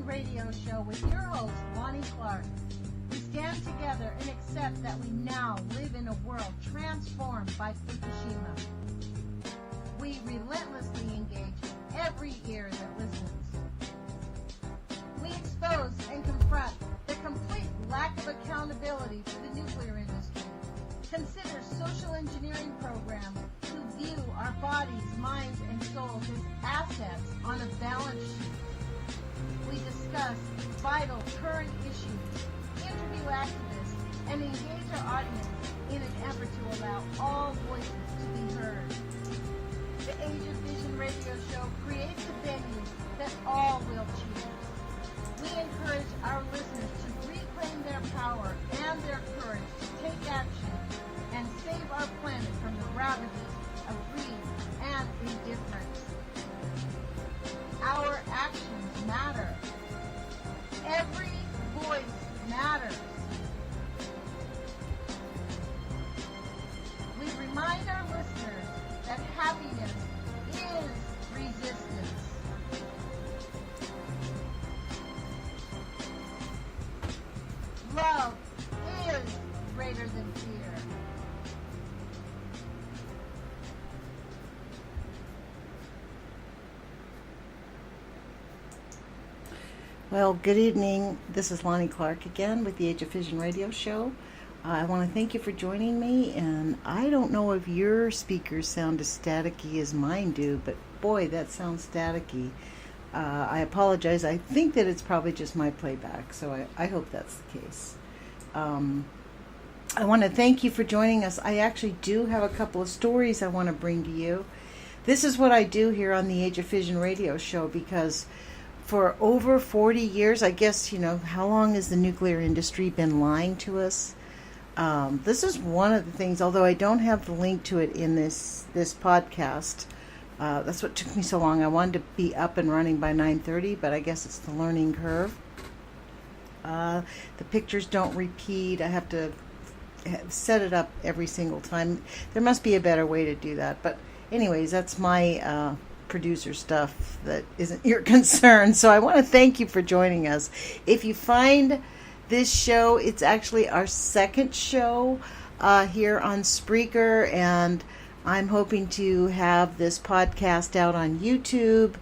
Radio Show with your host, Lonnie Clark. We stand together and accept that we now live in a world transformed by Fukushima. We relentlessly engage every ear that listens. We expose and confront the complete lack of accountability for the nuclear industry. Consider social engineering programs who view our bodies, minds, and souls as assets on a balance sheet. We discuss vital current issues, interview activists, and engage our audience in an effort to allow all voices to be heard. The Age of Vision Radio Show creates a venue that all will choose. We encourage our listeners to reclaim their power and their courage to take action and save our planet from the ravages of greed and indifference. Our actions matter. Every voice matters. We remind our listeners that happiness is resistance. Love is greater than fear. Well, good evening. This is Lonnie Clark again with the Age of Vision Radio Show. I want to thank you for joining me, and I don't know if your speakers sound as staticky as mine do, but boy, that sounds staticky. I apologize. I think that it's probably just my playback, so I hope that's the case. I want to thank you for joining us. I actually do have a couple of stories I want to bring to you. This is what I do here on the Age of Vision Radio Show because for over 40 years, I guess, how long has the nuclear industry been lying to us? This is one of the things, although I don't have the link to it in this podcast. That's what took me so long. I wanted to be up and running by 9:30, but I guess it's the learning curve. The pictures don't repeat. I have to set it up every single time. There must be a better way to do that. But anyways, that's my producer stuff that isn't your concern. So I want to thank you for joining us. If you find this show, it's actually our second show here on Spreaker, and I'm hoping to have this podcast out on YouTube,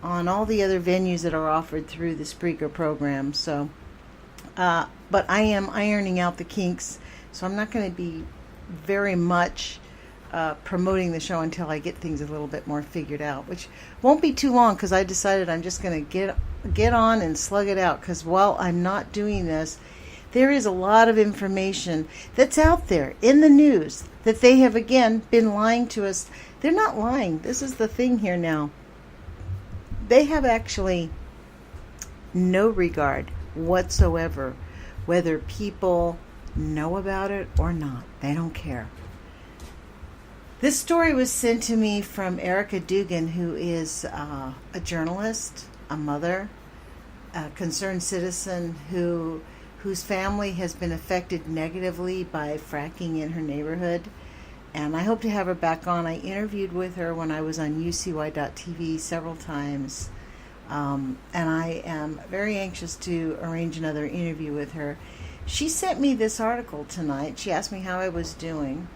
on all the other venues that are offered through the Spreaker program. So, but I am ironing out the kinks, so I'm not going to be very much promoting the show until I get things a little bit more figured out, which won't be too long because I decided I'm just going to get on and slug it out, because while I'm not doing this, there is a lot of information that's out there in the news that they have, again, been lying to us. They're not lying. This is the thing here now. They have actually no regard whatsoever whether people know about it or not. They don't care. This story was sent to me from Erika Dugan, who is a journalist, a mother, a concerned citizen whose family has been affected negatively by fracking in her neighborhood. And I hope to have her back on. I interviewed with her when I was on UCY.TV several times. And I am very anxious to arrange another interview with her. She sent me this article tonight. She asked me how I was doing.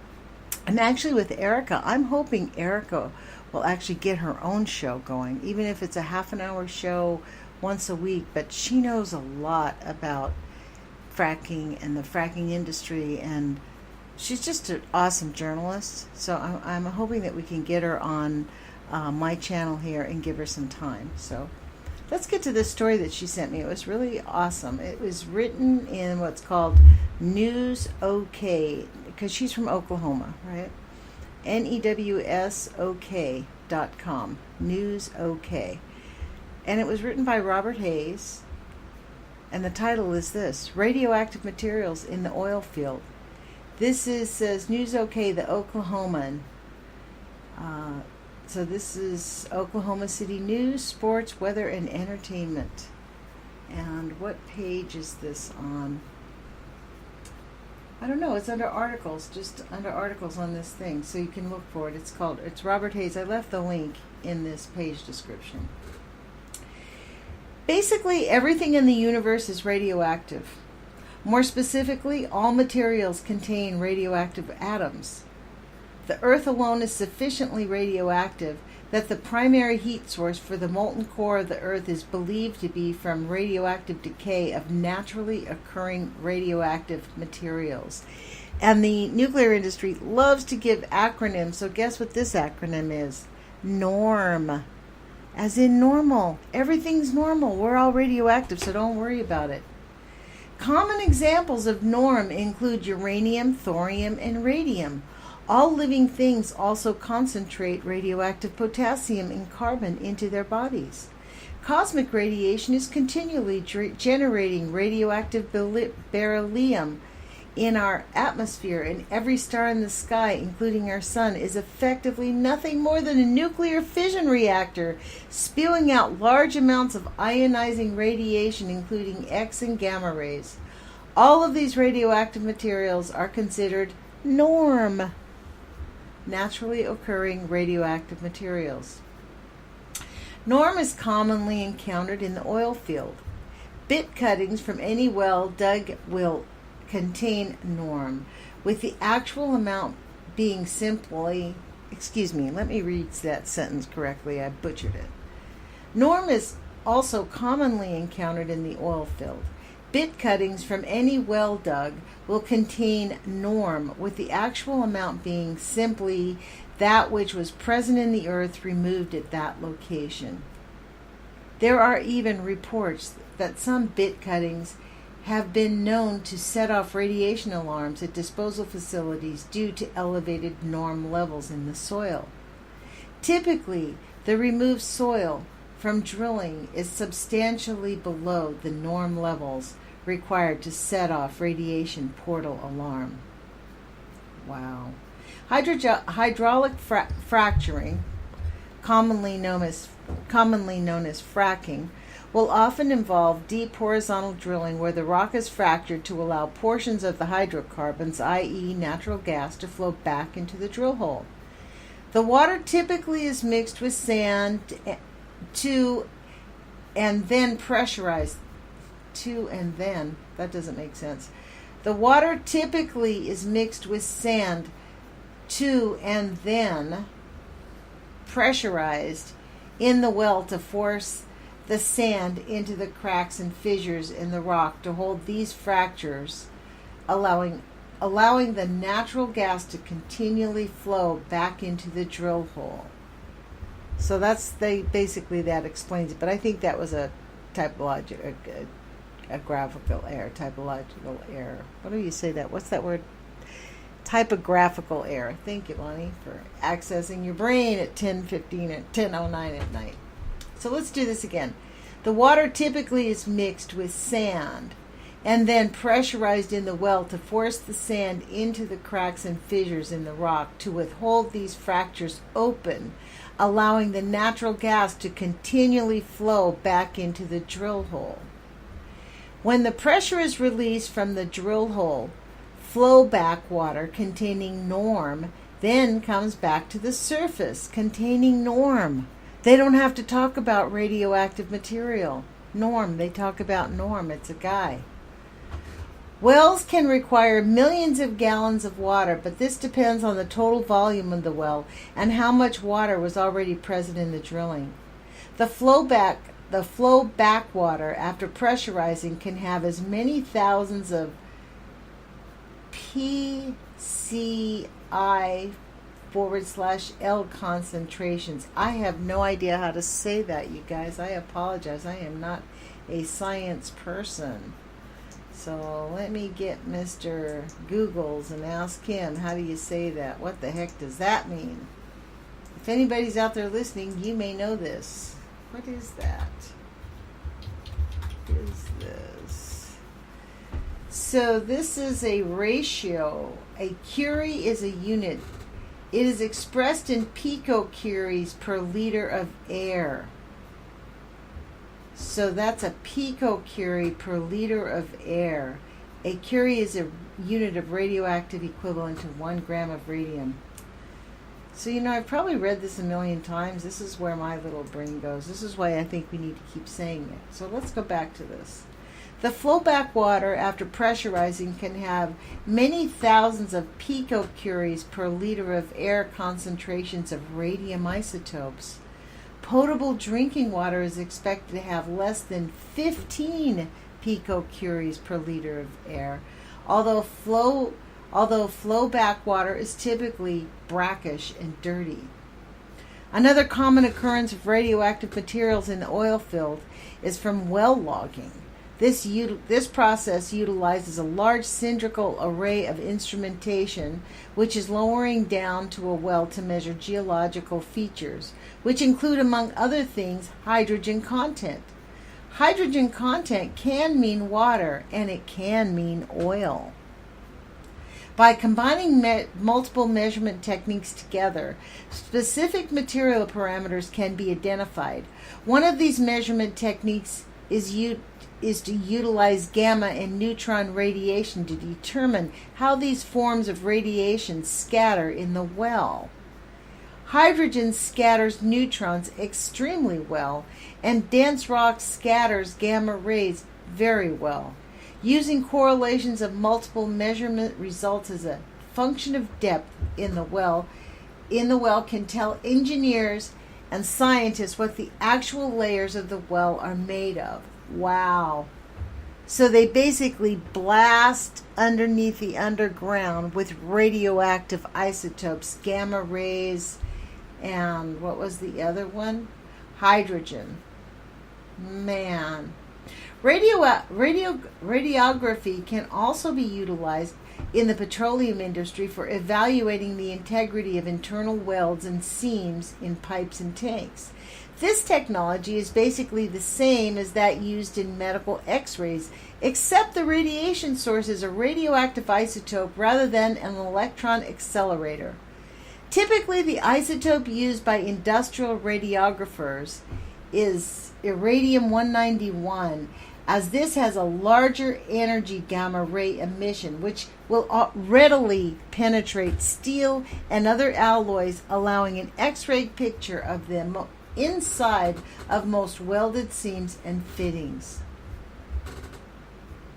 And actually with Erika, I'm hoping Erika will actually get her own show going, even if it's a half an hour show once a week. But she knows a lot about fracking and the fracking industry, and she's just an awesome journalist. So I'm hoping that we can get her on my channel here and give her some time. So let's get to this story that she sent me. It was really awesome. It was written in what's called News OK, because she's from Oklahoma, right? NEWSOK.com. News OK. And it was written by Robert Hayes. And the title is this: Radioactive Materials in the Oil Field. This says News OK, the Oklahoman. So this is Oklahoma City News, Sports, Weather, and Entertainment. And what page is this on? I don't know. It's under articles, just under articles on this thing, so you can look for it. It's Robert Hayes. I left the link in this page description. Basically, everything in the universe is radioactive. More specifically, all materials contain radioactive atoms. The Earth alone is sufficiently radioactive that the primary heat source for the molten core of the Earth is believed to be from radioactive decay of naturally occurring radioactive materials. And the nuclear industry loves to give acronyms, so guess what this acronym is? NORM. As in normal. Everything's normal. We're all radioactive, so don't worry about it. Common examples of NORM include uranium, thorium, and radium. All living things also concentrate radioactive potassium and carbon into their bodies. Cosmic radiation is continually generating radioactive beryllium in our atmosphere, and every star in the sky, including our sun, is effectively nothing more than a nuclear fission reactor, spewing out large amounts of ionizing radiation, including X and gamma rays. All of these radioactive materials are considered NORM, naturally occurring radioactive materials. NORM is commonly encountered in the oil field. Bit cuttings from any well dug will contain NORM, with the actual amount being simply, let me read that sentence correctly, I butchered it. NORM is also commonly encountered in the oil field. Bit cuttings from any well dug will contain NORM, with the actual amount being simply that which was present in the earth removed at that location. There are even reports that some bit cuttings have been known to set off radiation alarms at disposal facilities due to elevated NORM levels in the soil. Typically, the removed soil from drilling is substantially below the NORM levels required to set off radiation portal alarm. Wow. Hydraulic fracturing, commonly known as fracking, will often involve deep horizontal drilling where the rock is fractured to allow portions of the hydrocarbons, i.e. natural gas, to flow back into the drill hole. The water typically is mixed with sand and then pressurized. That doesn't make sense. The water typically is mixed with sand and then pressurized in the well to force the sand into the cracks and fissures in the rock to hold these fractures, allowing the natural gas to continually flow back into the drill hole. So basically that explains it. But I think that was a graphical error. What do you say that? What's that word? Typographical error. Thank you, Lonnie, for accessing your brain at 10:09 at night. So let's do this again. The water typically is mixed with sand and then pressurized in the well to force the sand into the cracks and fissures in the rock to withhold these fractures open, allowing the natural gas to continually flow back into the drill hole. When the pressure is released from the drill hole, flowback water containing NORM then comes back to the surface containing NORM. They don't have to talk about radioactive material. NORM, they talk about NORM. It's a guy. Wells can require millions of gallons of water, but this depends on the total volume of the well and how much water was already present in the drilling. The flowback water after pressurizing can have as many thousands of PCI/L concentrations. I have no idea how to say that, you guys. I apologize. I am not a science person. So let me get Mr. Googles and ask him, how do you say that? What the heck does that mean? If anybody's out there listening, you may know this. What is that? What is this? So this is a ratio. A curie is a unit. It is expressed in picocuries per liter of air. So that's a picocurie per liter of air. A curie is a unit of radioactive equivalent to 1 gram of radium. So, I've probably read this a million times. This is where my little brain goes. This is why I think we need to keep saying it. So let's go back to this. The flowback water, after pressurizing, can have many thousands of picocuries per liter of air concentrations of radium isotopes. Potable drinking water is expected to have less than 15 picocuries per liter of air, although flowback water is typically brackish and dirty. Another common occurrence of radioactive materials in the oil field is from well logging. This process utilizes a large cylindrical array of instrumentation, which is lowering down to a well to measure geological features, which include, among other things, hydrogen content. Hydrogen content can mean water, and it can mean oil. By combining multiple measurement techniques together, specific material parameters can be identified. One of these measurement techniques is to utilize gamma and neutron radiation to determine how these forms of radiation scatter in the well. Hydrogen scatters neutrons extremely well, and dense rock scatters gamma rays very well. Using correlations of multiple measurement results as a function of depth in the well can tell engineers and scientists what the actual layers of the well are made of. Wow. So they basically blast underneath the underground with radioactive isotopes, gamma rays, and what was the other one? Hydrogen. Man. Radiography can also be utilized in the petroleum industry for evaluating the integrity of internal welds and seams in pipes and tanks. This technology is basically the same as that used in medical x-rays, except the radiation source is a radioactive isotope rather than an electron accelerator. Typically, the isotope used by industrial radiographers is Iridium-191, as this has a larger energy gamma ray emission, which will readily penetrate steel and other alloys, allowing an X-ray picture of them inside of most welded seams and fittings.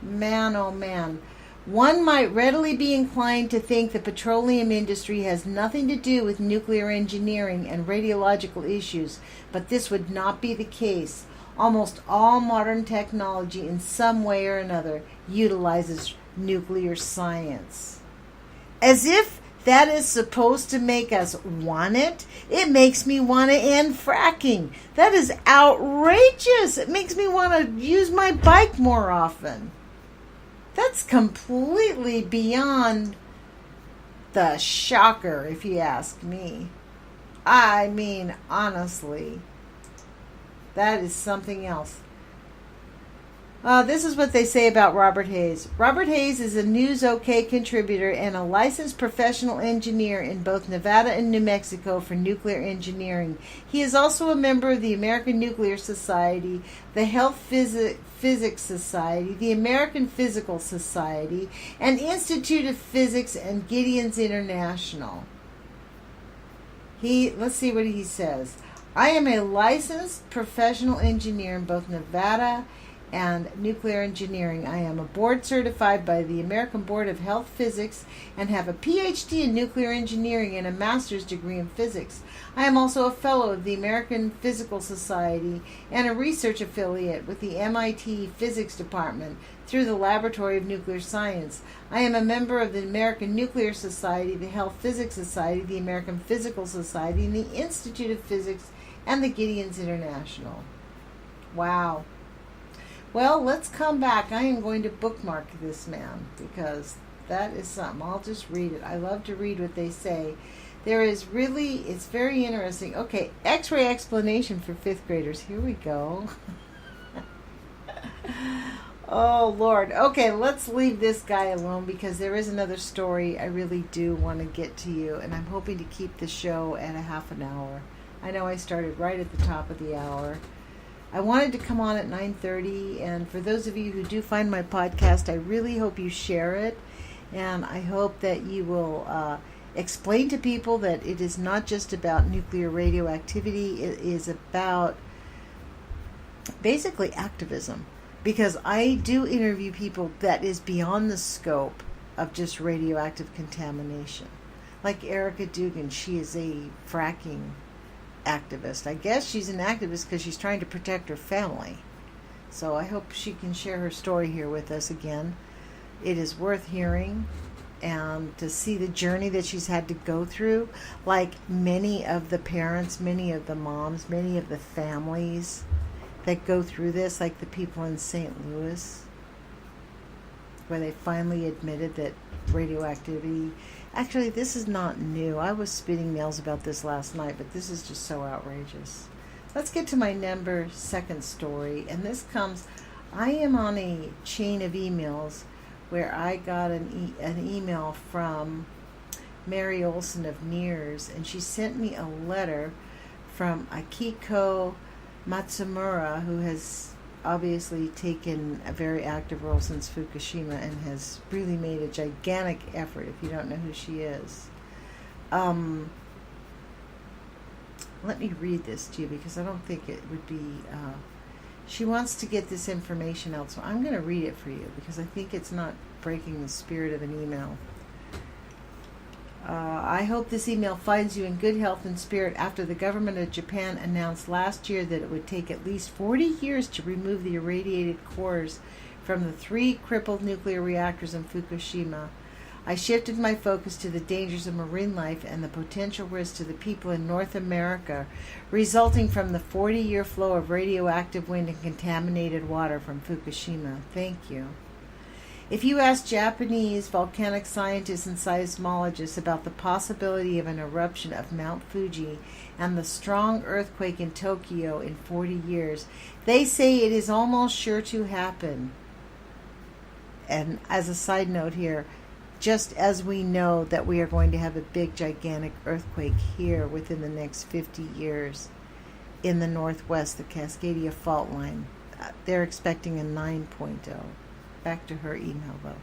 Man, oh man. One might readily be inclined to think the petroleum industry has nothing to do with nuclear engineering and radiological issues, but this would not be the case. Almost all modern technology in some way or another utilizes nuclear science. As if that is supposed to make us want it, it makes me want to end fracking. That is outrageous. It makes me want to use my bike more often. That's completely beyond the shocker, if you ask me. I mean, honestly, that is something else. This is what they say about Robert Hayes. Robert Hayes is a News OK contributor and a licensed professional engineer in both Nevada and New Mexico for nuclear engineering. He is also a member of the American Nuclear Society, the Health Physics Society, the American Physical Society, and Institute of Physics and Gideon's International. Let's see what he says. I am a licensed professional engineer in both Nevada and nuclear engineering. I am a board certified by the American Board of Health Physics and have a PhD in nuclear engineering and a master's degree in physics. I am also a fellow of the American Physical Society and a research affiliate with the MIT Physics Department through the Laboratory of Nuclear Science. I am a member of the American Nuclear Society, the Health Physics Society, the American Physical Society, and the Institute of Physics and the Gideon's International. Wow. Well, let's come back. I am going to bookmark this man because that is something. I'll just read it. I love to read what they say. It's very interesting. Okay, X-ray explanation for 5th graders. Here we go. Oh, Lord. Okay, let's leave this guy alone because there is another story I really do want to get to you, and I'm hoping to keep the show at a half an hour. I know I started right at the top of the hour. I wanted to come on at 9:30, and for those of you who do find my podcast, I really hope you share it, and I hope that you will explain to people that it is not just about nuclear radioactivity. It is about basically activism, because I do interview people that is beyond the scope of just radioactive contamination. Like Erika Dugan, she is a fracking activist. I guess she's an activist because she's trying to protect her family. So I hope she can share her story here with us again. It is worth hearing, and to see the journey that she's had to go through, like many of the parents, many of the moms, many of the families that go through this, like the people in St. Louis, where they finally admitted that radioactivity, actually this is not new. I was spitting nails about this last night, but this is just so outrageous. Let's get to my second story, and this comes, I am on a chain of emails where I got an email from Mary Olson of Nears, and she sent me a letter from Akio Matsumura, who has obviously taken a very active role since Fukushima and has really made a gigantic effort, if you don't know who she is. Let me read this to you, because I don't think it would be... she wants to get this information out, so I'm going to read it for you, because I think it's not breaking the spirit of an email. I hope this email finds you in good health and spirit after the government of Japan announced last year that it would take at least 40 years to remove the irradiated cores from the 3 crippled nuclear reactors in Fukushima. I shifted my focus to the dangers of marine life and the potential risks to the people in North America resulting from the 40-year flow of radioactive wind and contaminated water from Fukushima. Thank you. If you ask Japanese volcanic scientists and seismologists about the possibility of an eruption of Mount Fuji and the strong earthquake in Tokyo in 40 years, they say it is almost sure to happen. And as a side note here, just as we know that we are going to have a big, gigantic earthquake here within the next 50 years in the Northwest, the Cascadia Fault Line, they're expecting a 9.0. Back to her email, though.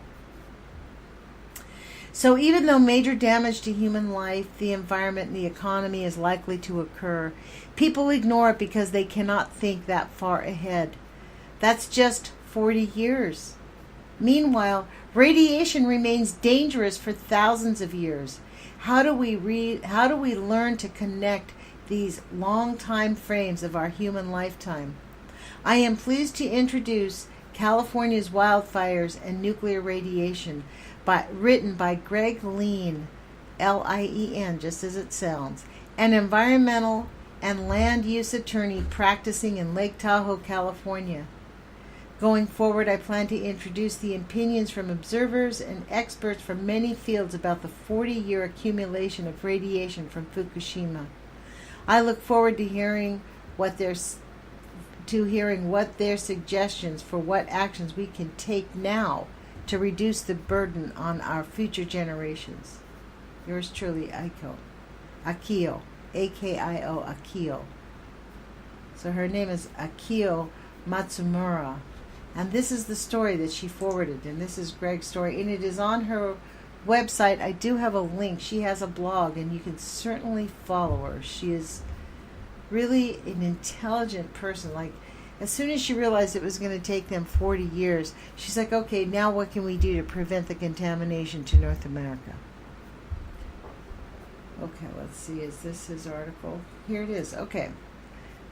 So even though major damage to human life, the environment, and the economy is likely to occur, people ignore it because they cannot think that far ahead. That's just 40 years. Meanwhile, radiation remains dangerous for thousands of years. How do we learn to connect these long time frames of our human lifetime? I am pleased to introduce California's Wildfires and Nuclear Radiation, written by Greg Lean, L-I-E-N, just as it sounds, an environmental and land use attorney practicing in Lake Tahoe, California. Going forward, I plan to introduce the opinions from observers and experts from many fields about the 40-year accumulation of radiation from Fukushima. I look forward to hearing what their suggestions for what actions we can take now to reduce the burden on our future generations. Yours truly, Akio, A-K-I-O, Akio. So her name is Akio Matsumura. And this is the story that she forwarded, and this is Greg's story, and it is on her website. I do have a link. She has a blog, and you can certainly follow her. She is really an intelligent person. Like, as soon as she realized it was going to take them 40 years, she's like, okay, now what can we do to prevent the contamination to North America? Okay, let's see. Is this his article? Here it is. Okay.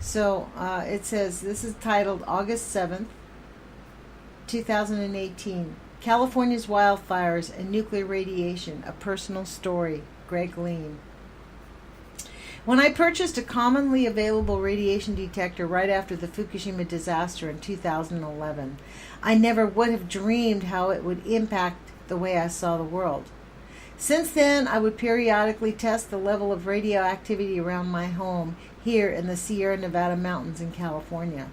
So it says, this is titled August 7th, 2018, California's Wildfires and Nuclear Radiation, a Personal Story, Greg Lean. When I purchased a commonly available radiation detector right after the Fukushima disaster in 2011, I never would have dreamed how it would impact the way I saw the world. Since then, I would periodically test the level of radioactivity around my home here in the Sierra Nevada mountains in California.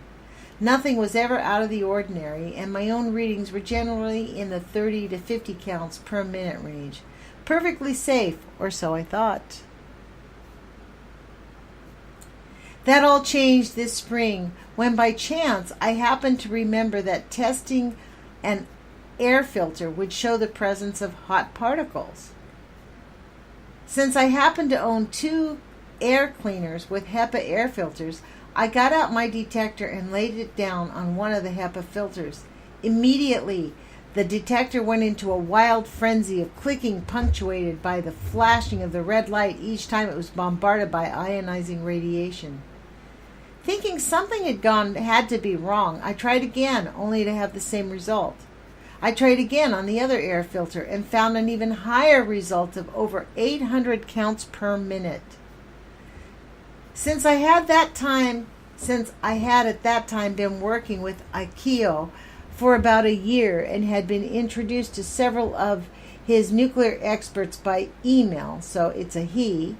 Nothing was ever out of the ordinary, and my own readings were generally in the 30 to 50 counts per minute range. Perfectly safe, or so I thought. That all changed this spring when by chance I happened to remember that testing an air filter would show the presence of hot particles. Since I happen to own 2 air cleaners with HEPA air filters, I got out my detector and laid it down on one of the HEPA filters. Immediately, the detector went into a wild frenzy of clicking, punctuated by the flashing of the red light each time it was bombarded by ionizing radiation. Thinking something had to be wrong, I tried again, only to have the same result. I tried again on the other air filter and found an even higher result of over 800 counts per minute. Since I had at that time been working with Akio for about a year and had been introduced to several of his nuclear experts by email, so it's a he,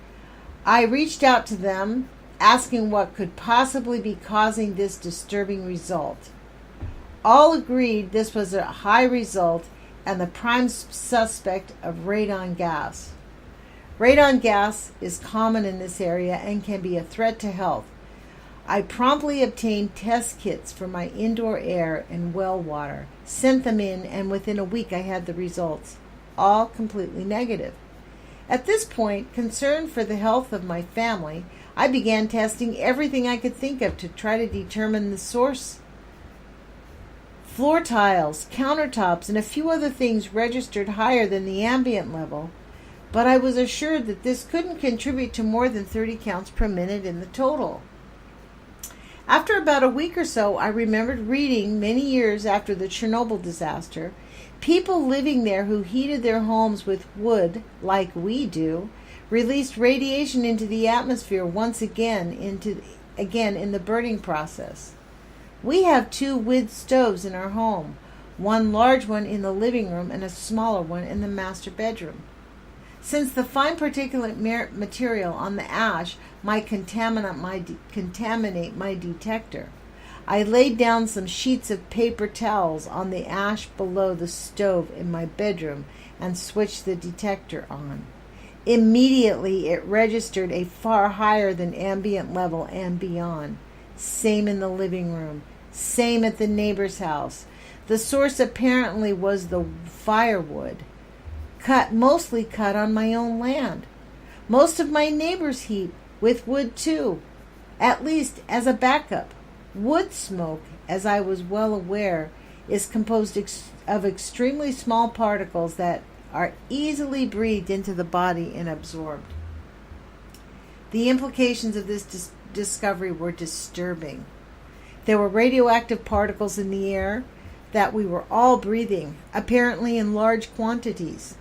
I reached out to them asking what could possibly be causing this disturbing result. All agreed this was a high result and the prime suspect of radon gas. Radon gas is common in this area and can be a threat to health. I promptly obtained test kits for my indoor air and well water, sent them in, and within a week I had the results, all completely negative. At this point, concerned for the health of my family, I began testing everything I could think of to try to determine the source. Floor tiles, countertops, and a few other things registered higher than the ambient level, but I was assured that this couldn't contribute to more than 30 counts per minute in the total. After about a week or so, I remembered reading, many years after the Chernobyl disaster, people living there who heated their homes with wood, like we do, released radiation into the atmosphere once again in the burning process. We have 2 wood stoves in our home, one large one in the living room and a smaller one in the master bedroom. Since the fine particulate material on the ash might contaminate my detector, I laid down some sheets of paper towels on the ash below the stove in my bedroom and switched the detector on. Immediately it registered a far higher than ambient level and beyond. Same in the living room. Same at the neighbor's house. The source apparently was the firewood, mostly cut on my own land. Most of my neighbors heat with wood too, at least as a backup. Wood smoke, as I was well aware, is composed of extremely small particles that are easily breathed into the body and absorbed. The implications of this discovery were disturbing. There were radioactive particles in the air that we were all breathing, apparently in large quantities.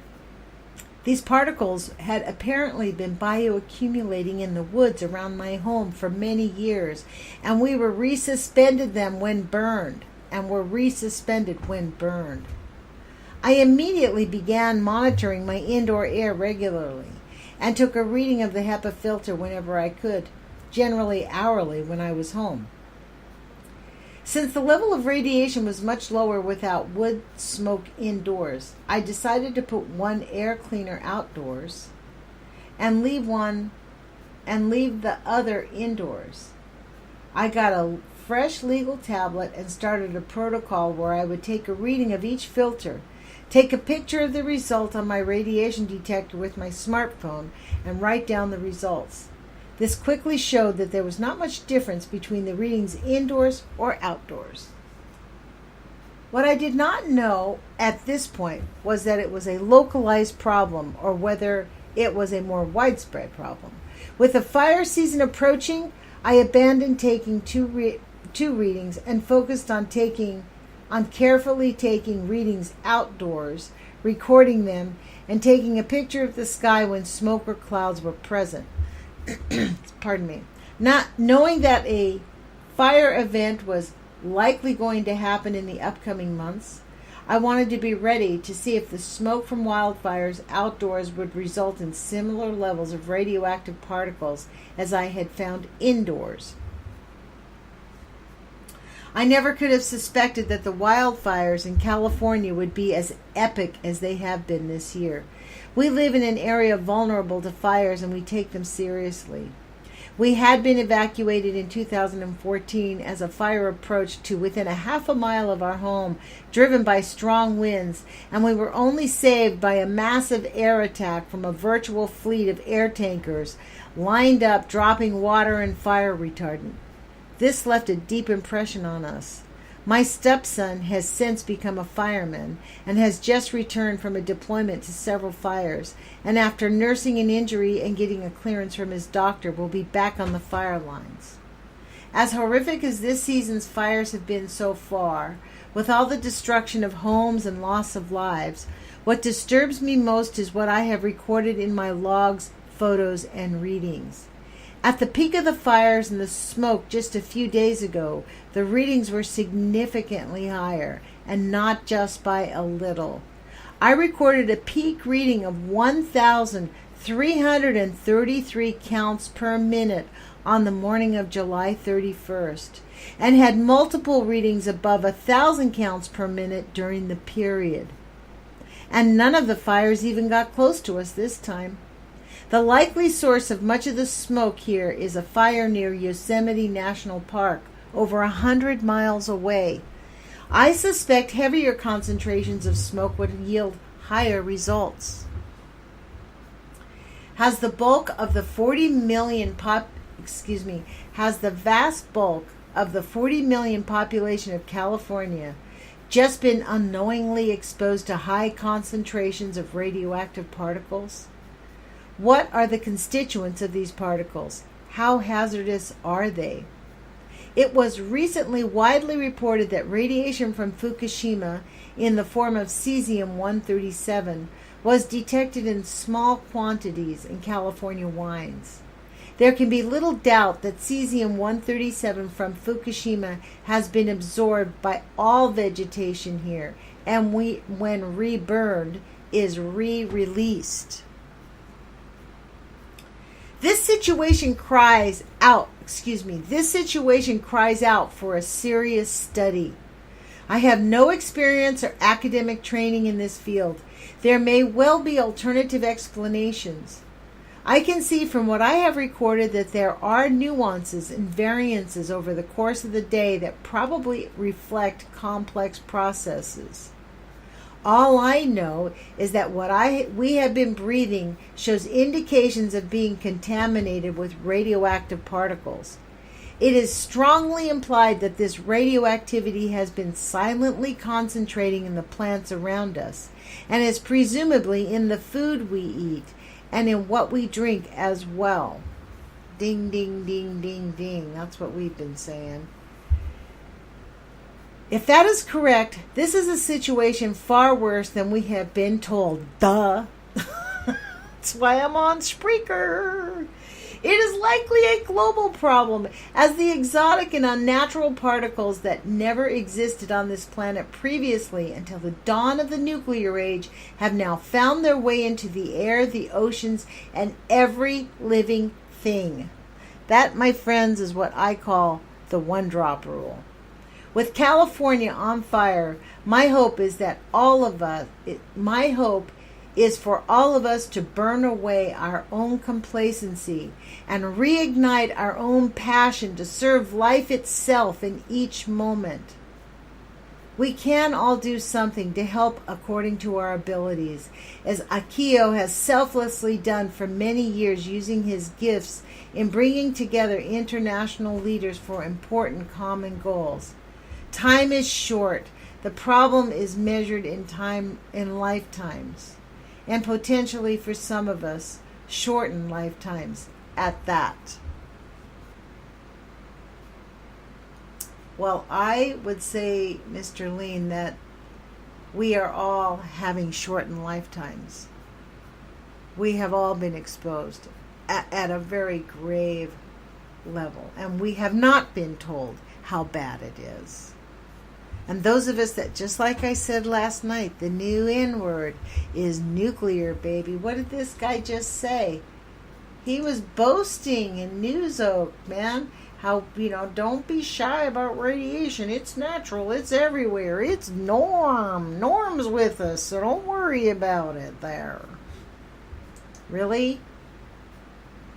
These particles had apparently been bioaccumulating in the woods around my home for many years, and we were resuspended when burned. I immediately began monitoring my indoor air regularly and took a reading of the HEPA filter whenever I could, generally hourly when I was home. Since the level of radiation was much lower without wood smoke indoors, I decided to put one air cleaner outdoors and leave the other indoors. I got a fresh legal tablet and started a protocol where I would take a reading of each filter, take a picture of the result on my radiation detector with my smartphone, and write down the results. This quickly showed that there was not much difference between the readings indoors or outdoors. What I did not know at this point was that it was a localized problem or whether it was a more widespread problem. With the fire season approaching, I abandoned taking two readings and focused on carefully taking readings outdoors, recording them, and taking a picture of the sky when smoke or clouds were present. Pardon me. Not knowing that a fire event was likely going to happen in the upcoming months, I wanted to be ready to see if the smoke from wildfires outdoors would result in similar levels of radioactive particles as I had found indoors. I never could have suspected that the wildfires in California would be as epic as they have been this year. We live in an area vulnerable to fires and we take them seriously. We had been evacuated in 2014 as a fire approached to within a half a mile of our home, driven by strong winds, and we were only saved by a massive air attack from a virtual fleet of air tankers lined up, dropping water and fire retardant. This left a deep impression on us. My stepson has since become a fireman and has just returned from a deployment to several fires, and after nursing an injury and getting a clearance from his doctor, will be back on the fire lines. As horrific as this season's fires have been so far, with all the destruction of homes and loss of lives, what disturbs me most is what I have recorded in my logs, photos, and readings. At the peak of the fires and the smoke just a few days ago, the readings were significantly higher, and not just by a little. I recorded a peak reading of 1,333 counts per minute on the morning of July 31st, and had multiple readings above 1,000 counts per minute during the period. And none of the fires even got close to us this time. The likely source of much of the smoke here is a fire near Yosemite National Park, over 100 miles away. I suspect heavier concentrations of smoke would yield higher results. Has the vast bulk of the 40 million population of California just been unknowingly exposed to high concentrations of radioactive particles? What are the constituents of these particles? How hazardous are they? It was recently widely reported that radiation from Fukushima in the form of cesium-137 was detected in small quantities in California wines. There can be little doubt that cesium-137 from Fukushima has been absorbed by all vegetation here, and when reburned, is re-released. This situation cries out for a serious study. I have no experience or academic training in this field. There may well be alternative explanations. I can see from what I have recorded that there are nuances and variances over the course of the day that probably reflect complex processes. All I know is that what we have been breathing shows indications of being contaminated with radioactive particles. It is strongly implied that this radioactivity has been silently concentrating in the plants around us, and is presumably in the food we eat and in what we drink as well. Ding, ding, ding, ding, ding. That's what we've been saying. If that is correct, this is a situation far worse than we have been told. Duh. That's why I'm on Spreaker. It is likely a global problem, as the exotic and unnatural particles that never existed on this planet previously until the dawn of the nuclear age have now found their way into the air, the oceans, and every living thing. That, my friends, is what I call the one-drop rule. With California on fire, my hope is for all of us to burn away our own complacency and reignite our own passion to serve life itself in each moment. We can all do something to help according to our abilities, as Akio has selflessly done for many years, using his gifts in bringing together international leaders for important common goals. Time is short. The problem is measured in time, in lifetimes, and potentially for some of us, shortened lifetimes at that. Well, I would say, Mr. Lean, that we are all having shortened lifetimes. We have all been exposed at a very grave level, and we have not been told how bad it is. And those of us that, just like I said last night, the new N-word is nuclear, baby. What did this guy just say? He was boasting in News Oak, man. How, don't be shy about radiation. It's natural. It's everywhere. It's norm. Norm's with us, so don't worry about it there. Really?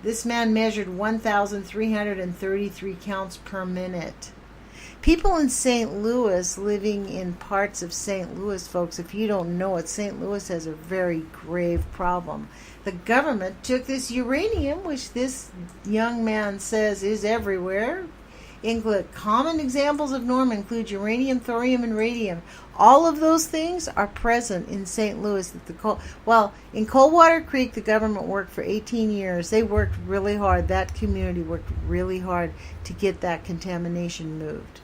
This man measured 1,333 counts per minute. People in St. Louis, living in parts of St. Louis, folks, if you don't know it, St. Louis has a very grave problem. The government took this uranium, which this young man says is everywhere. Common examples of NORM include uranium, thorium, and radium. All of those things are present in St. Louis. In Coldwater Creek, the government worked for 18 years. They worked really hard. That community worked really hard to get that contamination moved.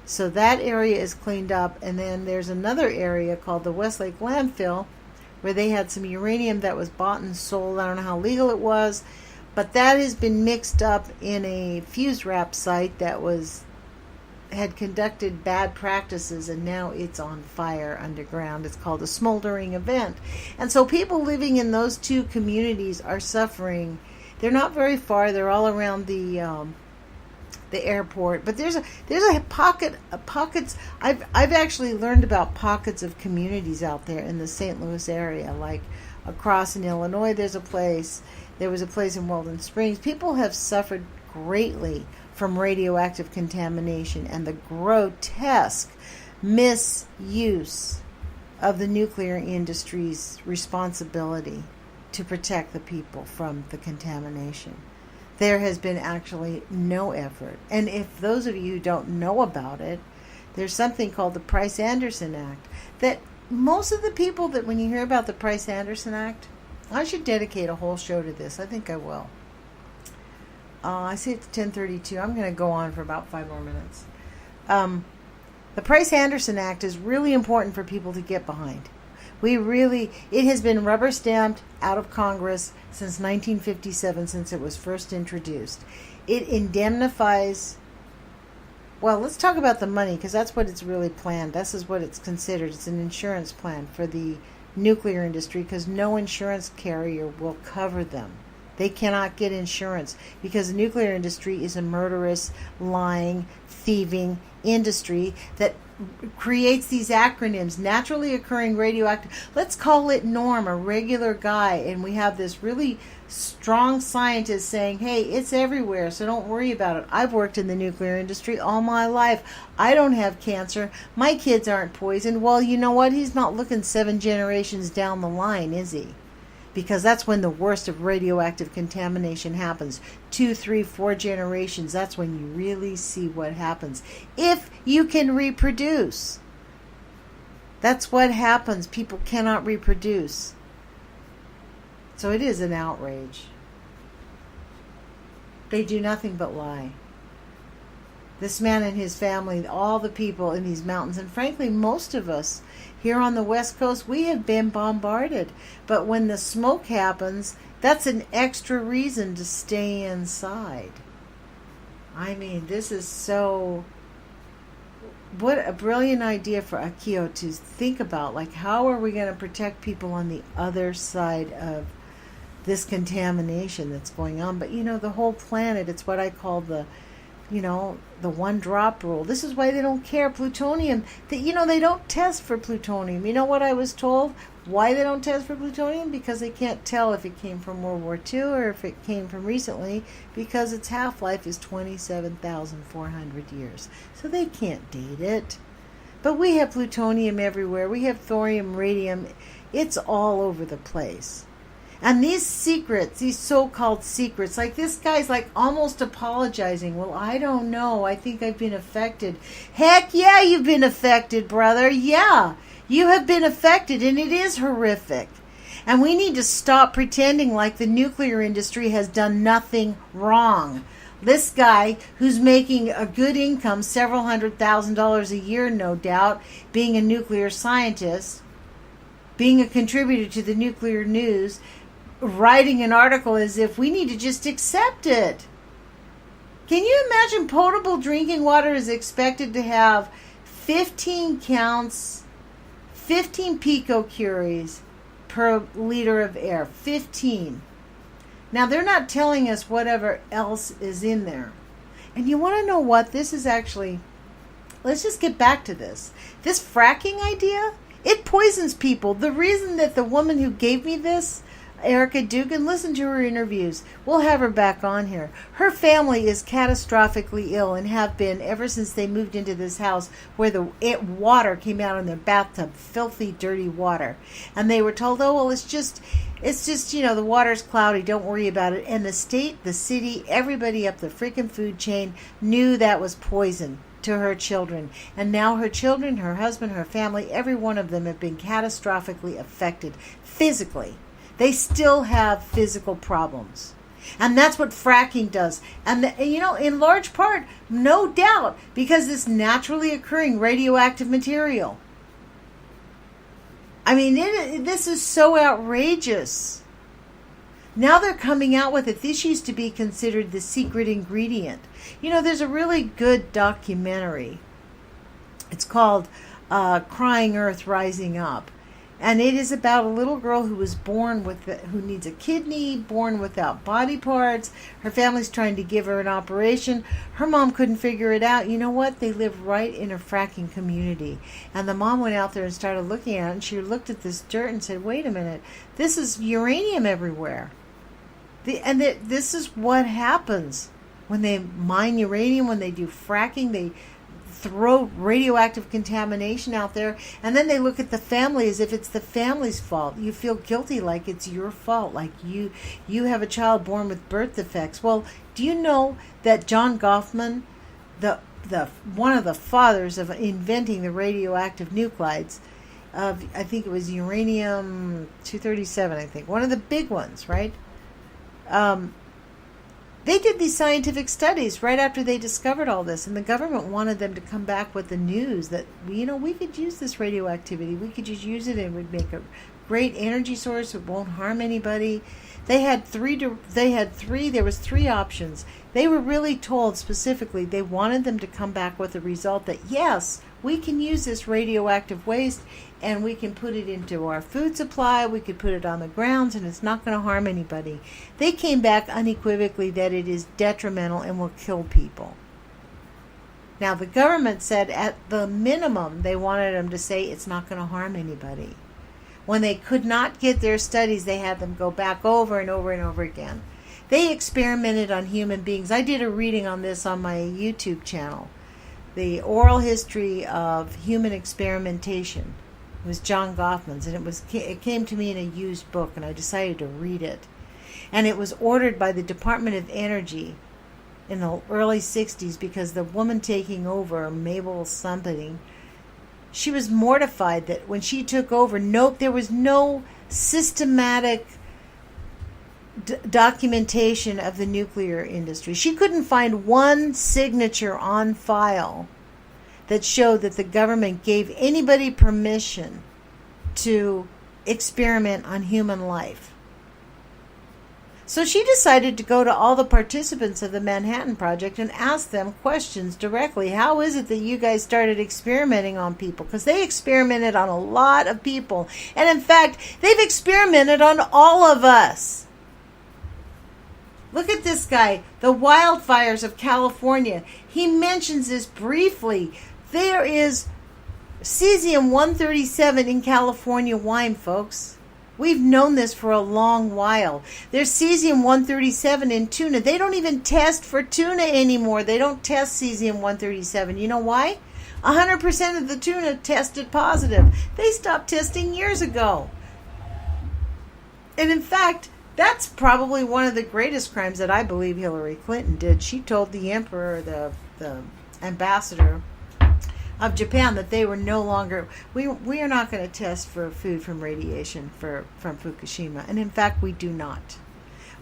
So that area is cleaned up, and then there's another area called the Westlake Landfill where they had some uranium that was bought and sold. I don't know how legal it was, but that has been mixed up in a fuse wrap site that had conducted bad practices, and now it's on fire underground. It's called a smoldering event. And so people living in those two communities are suffering. They're not very far. They're all around the airport, but there's a pockets. I've actually learned about pockets of communities out there in the St. Louis area, like across in Illinois. There was a place in Weldon Springs. People have suffered greatly from radioactive contamination and the grotesque misuse of the nuclear industry's responsibility to protect the people from the contamination. There has been actually no effort. And if those of you who don't know about it, there's something called the Price-Anderson Act that most of the people that when you hear about the Price-Anderson Act, I should dedicate a whole show to this. I think I will. I see it's 10:32. I'm going to go on for about 5 more minutes. The Price-Anderson Act is really important for people to get behind. It has been rubber stamped out of Congress since 1957, since it was first introduced. It indemnifies, let's talk about the money, because that's what it's really planned. This is what it's considered. It's an insurance plan for the nuclear industry, because no insurance carrier will cover them. They cannot get insurance because the nuclear industry is a murderous, lying, thieving industry that creates these acronyms, naturally occurring radioactive. Let's call it NORM, a regular guy, and we have this really strong scientist saying, hey, it's everywhere, so don't worry about it. I've worked in the nuclear industry all my life. I don't have cancer. My kids aren't poisoned. Well, you know what? He's not looking 7 generations down the line, is he? Because that's when the worst of radioactive contamination happens. 2, 3, 4 generations, that's when you really see what happens. If you can reproduce. That's what happens. People cannot reproduce. So it is an outrage. They do nothing but lie. This man and his family, all the people in these mountains, and frankly, most of us here on the West Coast, we have been bombarded. But when the smoke happens, that's an extra reason to stay inside. I mean, this is so... What a brilliant idea for Akio to think about. Like, how are we going to protect people on the other side of this contamination that's going on? But, the whole planet, it's what I call the one drop rule. This is why they don't care. Plutonium, they don't test for plutonium. You know what I was told? Why they don't test for plutonium? Because they can't tell if it came from World War II or if it came from recently, because its half-life is 27,400 years. So they can't date it. But we have plutonium everywhere. We have thorium, radium. It's all over the place. And these secrets, these so-called secrets, like this guy's like almost apologizing. Well, I don't know. I think I've been affected. Heck yeah, you've been affected, brother. Yeah, you have been affected, and it is horrific. And we need to stop pretending like the nuclear industry has done nothing wrong. This guy, who's making a good income, several $100,000 a year, no doubt, being a nuclear scientist, being a contributor to the nuclear news, writing an article as if we need to just accept it. Can you imagine potable drinking water is expected to have 15 counts, 15 picocuries per liter of air? 15. Now, they're not telling us whatever else is in there. And you want to know what? This is actually... Let's just get back to this. This fracking idea, it poisons people. The reason that the woman who gave me this, Erika Dugan, listen to her interviews. We'll have her back on here. Her family is catastrophically ill and have been ever since they moved into this house where the water came out in their bathtub, filthy, dirty water. And they were told, oh, well, it's just, the water's cloudy, don't worry about it. And the state, the city, everybody up the freaking food chain knew that was poison to her children. And now her children, her husband, her family, every one of them have been catastrophically affected physically. They still have physical problems. And that's what fracking does. And, in large part, no doubt, because it's naturally occurring radioactive material. I mean, this is so outrageous. Now they're coming out with it. This used to be considered the secret ingredient. There's a really good documentary. It's called Crying Earth Rising Up. And it is about a little girl who was born who needs a kidney, born without body parts. Her family's trying to give her an operation. Her mom couldn't figure it out. You know what? They live right in a fracking community. And the mom went out there and started looking at it. And she looked at this dirt and said, wait a minute, this is uranium everywhere. This is what happens when they mine uranium, when they do fracking. They throw radioactive contamination out there, and then they look at the family as if it's the family's fault. You feel guilty, like it's your fault, like you have a child born with birth defects. Well, do you know that John Goffman, the one of the fathers of inventing the radioactive nuclides, I think it was uranium-237, I think, one of the big ones, right? They did these scientific studies right after they discovered all this, and the government wanted them to come back with the news that, we could use this radioactivity. We could just use it and it would make a great energy source. It won't harm anybody. There was three options. They were really told specifically they wanted them to come back with a result that, yes, we can use this radioactive waste and we can put it into our food supply, we could put it on the grounds, and it's not going to harm anybody. They came back unequivocally that it is detrimental and will kill people. Now, the government said at the minimum they wanted them to say it's not going to harm anybody. When they could not get their studies, they had them go back over and over and over again. They experimented on human beings. I did a reading on this on my YouTube channel. The oral history of human experimentation. It was John Goffman's, and it came to me in a used book, and I decided to read it. And it was ordered by the Department of Energy in the early 60s because the woman taking over, Mabel something, she was mortified that when she took over, there was no systematic documentation of the nuclear industry. She couldn't find one signature on file that showed that the government gave anybody permission to experiment on human life. So she decided to go to all the participants of the Manhattan Project and ask them questions directly. How is it that you guys started experimenting on people? Because they experimented on a lot of people. And in fact, they've experimented on all of us. Look at this guy, the wildfires of California. He mentions this briefly. There is cesium-137 in California wine, folks. We've known this for a long while. There's cesium-137 in tuna. They don't even test for tuna anymore. They don't test cesium-137. You know why? 100% of the tuna tested positive. They stopped testing years ago. And in fact, that's probably one of the greatest crimes that I believe Hillary Clinton did. She told the emperor, the ambassador of Japan, that they were no longer, we are not going to test for food from radiation from Fukushima. And in fact, we do not.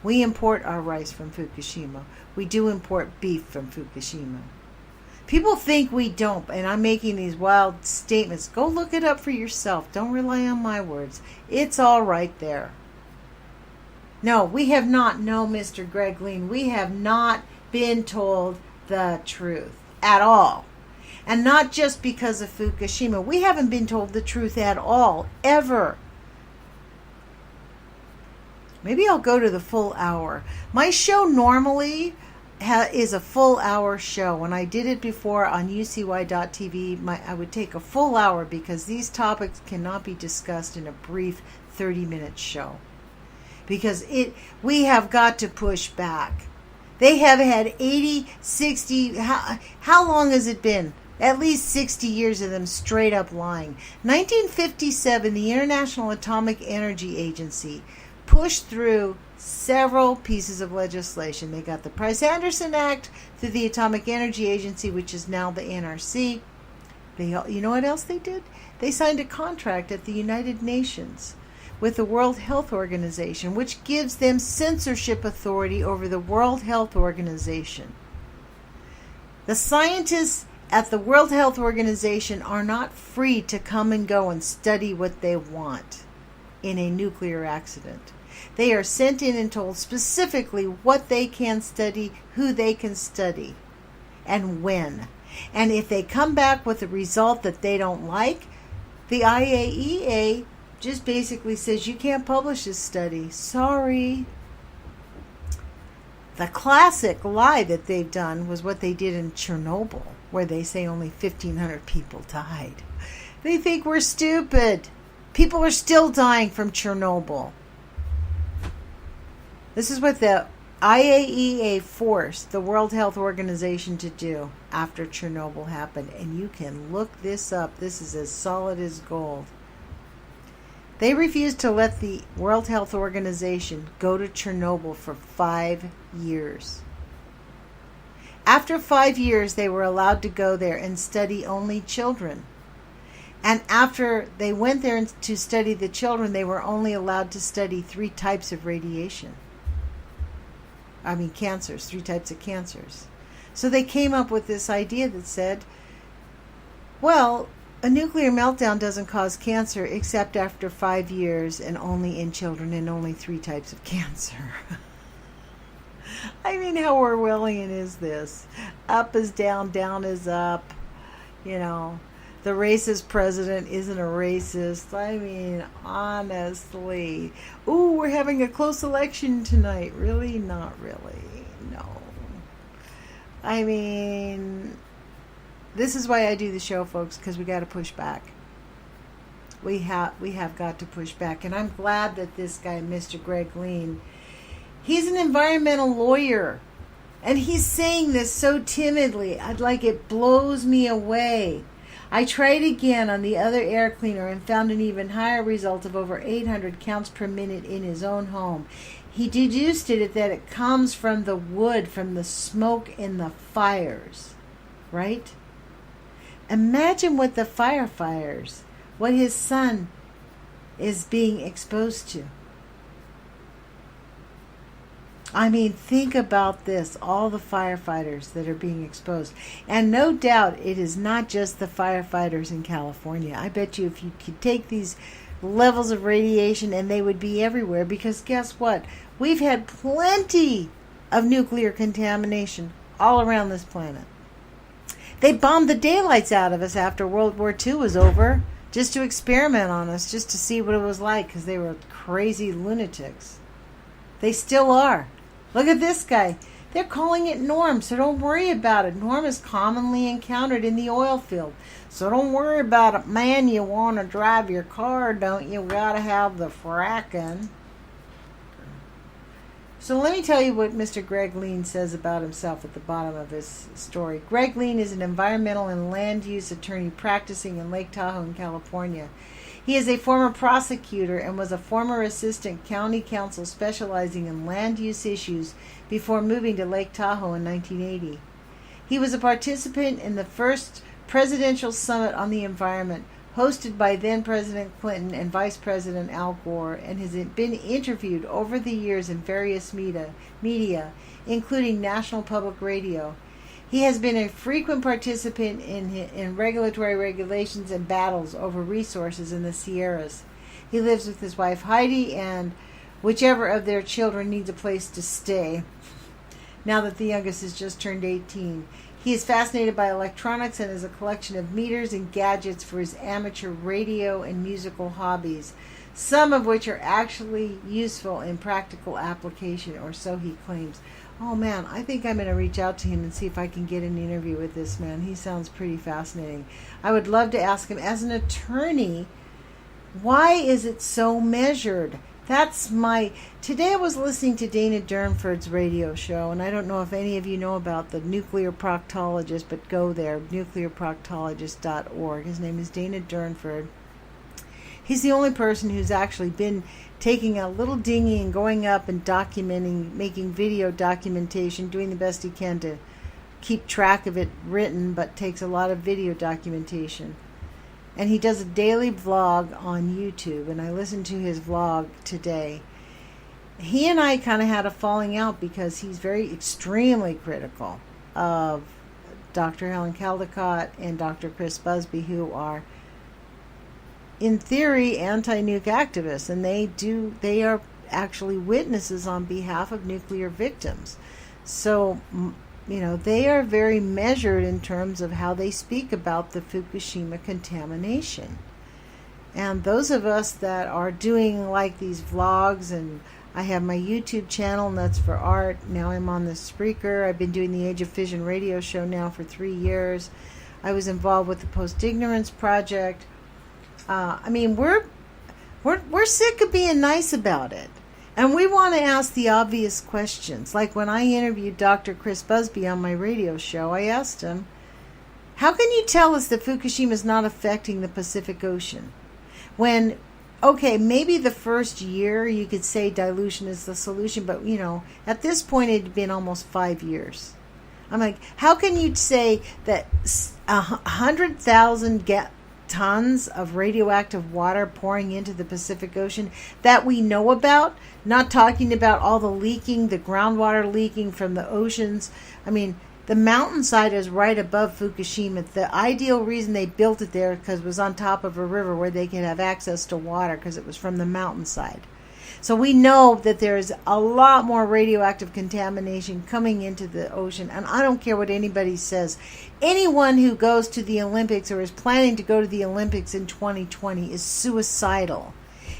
We import our rice from Fukushima. We do import beef from Fukushima. People think we don't, and I'm making these wild statements. Go look it up for yourself. Don't rely on my words. It's all right there. No, we have not. No, Mr. Greg Lean, we have not been told the truth at all. And not just because of Fukushima. We haven't been told the truth at all, ever. Maybe I'll go to the full hour. My show normally is a full hour show. When I did it before on ucy.tv, I would take a full hour because these topics cannot be discussed in a brief 30-minute show. because we have got to push back. They have had 80, 60, how long has it been? At least 60 years of them straight up lying. 1957, the International Atomic Energy Agency pushed through several pieces of legislation. They got the Price-Anderson Act through the Atomic Energy Agency, which is now the NRC. You know what else they did? They signed a contract at the United Nations with the World Health Organization, which gives them censorship authority over the World Health Organization. The scientists at the World Health Organization are not free to come and go and study what they want in a nuclear accident. They are sent in and told specifically what they can study, who they can study, and when. And if they come back with a result that they don't like, the IAEA just basically says, you can't publish this study. Sorry. The classic lie that they've done was what they did in Chernobyl, where they say only 1,500 people died. They think we're stupid. People are still dying from Chernobyl. This is what the IAEA forced the World Health Organization to do after Chernobyl happened. And you can look this up. This is as solid as gold. They refused to let the World Health Organization go to Chernobyl for 5 years. After 5 years, they were allowed to go there and study only children. And after they went there to study the children, they were only allowed to study 3 types of radiation. Cancers, 3 types of cancers. So they came up with this idea that said, well, a nuclear meltdown doesn't cause cancer except after 5 years and only in children and only 3 types of cancer. How Orwellian is this? Up is down, down is up. The racist president isn't a racist. Honestly. Ooh, we're having a close election tonight. Really? Not really. No. This is why I do the show, folks, because we got to push back. We have got to push back. And I'm glad that this guy, Mr. Greg Lean, he's an environmental lawyer. And he's saying this so timidly. It blows me away. I tried again on the other air cleaner and found an even higher result of over 800 counts per minute in his own home. He deduced that it comes from the wood, from the smoke in the fires. Right? Imagine what what his son is being exposed to. Think about this, all the firefighters that are being exposed. And no doubt it is not just the firefighters in California. I bet you if you could take these levels of radiation, and they would be everywhere, because guess what? We've had plenty of nuclear contamination all around this planet. They bombed the daylights out of us after World War II was over, just to experiment on us, just to see what it was like, because they were crazy lunatics. They still are. Look at this guy. They're calling it norm, so don't worry about it. Norm is commonly encountered in the oil field. So don't worry about it. Man, you want to drive your car, don't you? Got to have the fracking. So let me tell you what Mr. Greg Lean says about himself at the bottom of his story. Greg Lean is an environmental and land use attorney practicing in Lake Tahoe in California. He is a former prosecutor and was a former assistant county counsel specializing in land use issues before moving to Lake Tahoe in 1980. He was a participant in the first presidential summit on the environment, hosted by then President Clinton and Vice President Al Gore, and has been interviewed over the years in various media, including National Public Radio. He has been a frequent participant in regulatory regulations and battles over resources in the Sierras. He lives with his wife Heidi and whichever of their children needs a place to stay, now that the youngest has just turned 18. He is fascinated by electronics and has a collection of meters and gadgets for his amateur radio and musical hobbies, some of which are actually useful in practical application, or so he claims. Oh man, I think I'm going to reach out to him and see if I can get an interview with this man. He sounds pretty fascinating. I would love to ask him, as an attorney, why is it so measured? Today I was listening to Dana Durnford's radio show, and I don't know if any of you know about the nuclear proctologist, but go there, nuclearproctologist.org. His name is Dana Durnford. He's the only person who's actually been taking a little dinghy and going up and documenting, making video documentation, doing the best he can to keep track of it written, but takes a lot of video documentation. And he does a daily vlog on YouTube, and I listened to his vlog today. He and I kind of had a falling out because he's very extremely critical of Dr. Helen Caldicott and Dr. Chris Busby, who are, in theory, anti-nuke activists, and they are actually witnesses on behalf of nuclear victims. So, they are very measured in terms of how they speak about the Fukushima contamination. And those of us that are doing like these vlogs, and I have my YouTube channel, and that's for art. Now I'm on the Spreaker. I've been doing the Age of Fission radio show now for 3 years. I was involved with the Post-Ignorance Project. We're sick of being nice about it. And we want to ask the obvious questions. Like when I interviewed Dr. Chris Busby on my radio show, I asked him, how can you tell us that Fukushima is not affecting the Pacific Ocean? When, maybe the first year you could say dilution is the solution, but, at this point it had been almost 5 years. I'm like, how can you say that 100,000 tons of radioactive water pouring into the Pacific Ocean that we know about, not talking about all the leaking, the groundwater leaking from the oceans. The mountainside is right above Fukushima. The ideal reason they built it there because it was on top of a river where they could have access to water because it was from the mountainside. So we know that there's a lot more radioactive contamination coming into the ocean. And I don't care what anybody says. Anyone who goes to the Olympics or is planning to go to the Olympics in 2020 is suicidal.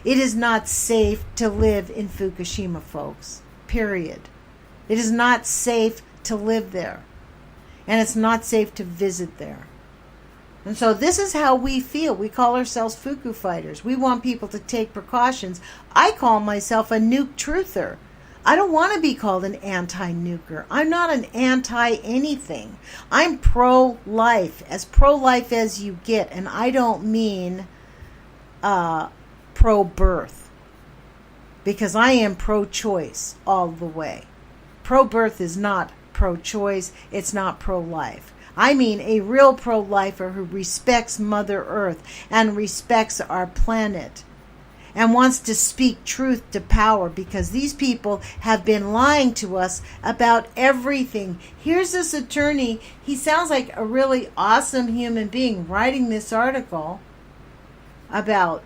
It is not safe to live in Fukushima, folks. Period. It is not safe to live there. And it's not safe to visit there. And so this is how we feel. We call ourselves Fuku fighters. We want people to take precautions. I call myself a nuke truther. I don't want to be called an anti-nuker. I'm not an anti-anything. I'm pro-life as you get. And I don't mean pro-birth. Because I am pro-choice all the way. Pro-birth is not pro-choice. It's not pro-life. I mean a real pro-lifer who respects Mother Earth and respects our planet and wants to speak truth to power, because these people have been lying to us about everything. Here's this attorney. He sounds like a really awesome human being writing this article about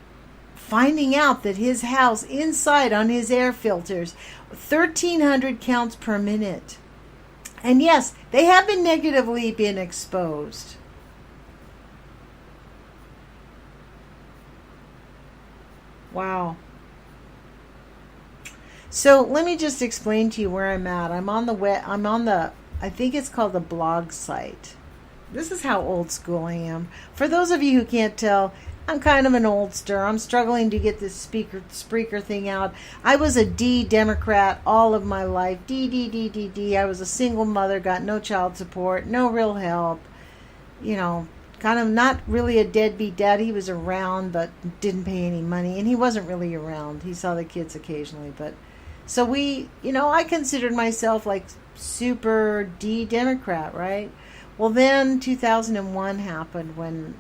finding out that his house inside on his air filters, 1,300 counts per minute. And yes, they have been negatively exposed. Wow. So let me just explain to you where I'm at. I'm on the I think it's called the blog site. This is how old school I am. For those of you who can't tell, I'm kind of an oldster. I'm struggling to get this Spreaker thing out. I was a D Democrat all of my life. D. I was a single mother, got no child support, no real help. Kind of not really a deadbeat dad. He was around, but didn't pay any money. And he wasn't really around. He saw the kids occasionally. But so I considered myself like super D Democrat, right? Well, then 2001 happened when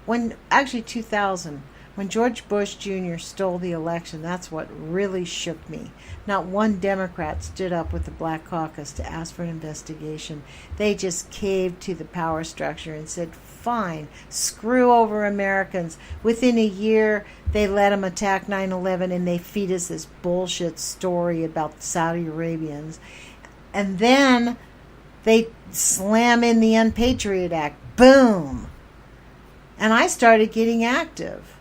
2000, when George Bush Jr. stole the election. That's what really shook me. Not one Democrat stood up with the Black Caucus to ask for an investigation. They just caved to the power structure and said, fine, screw over Americans. Within a year, they let them attack 9/11, and they feed us this bullshit story about the Saudi Arabians. And then they slam in the Unpatriot Act. Boom! And I started getting active.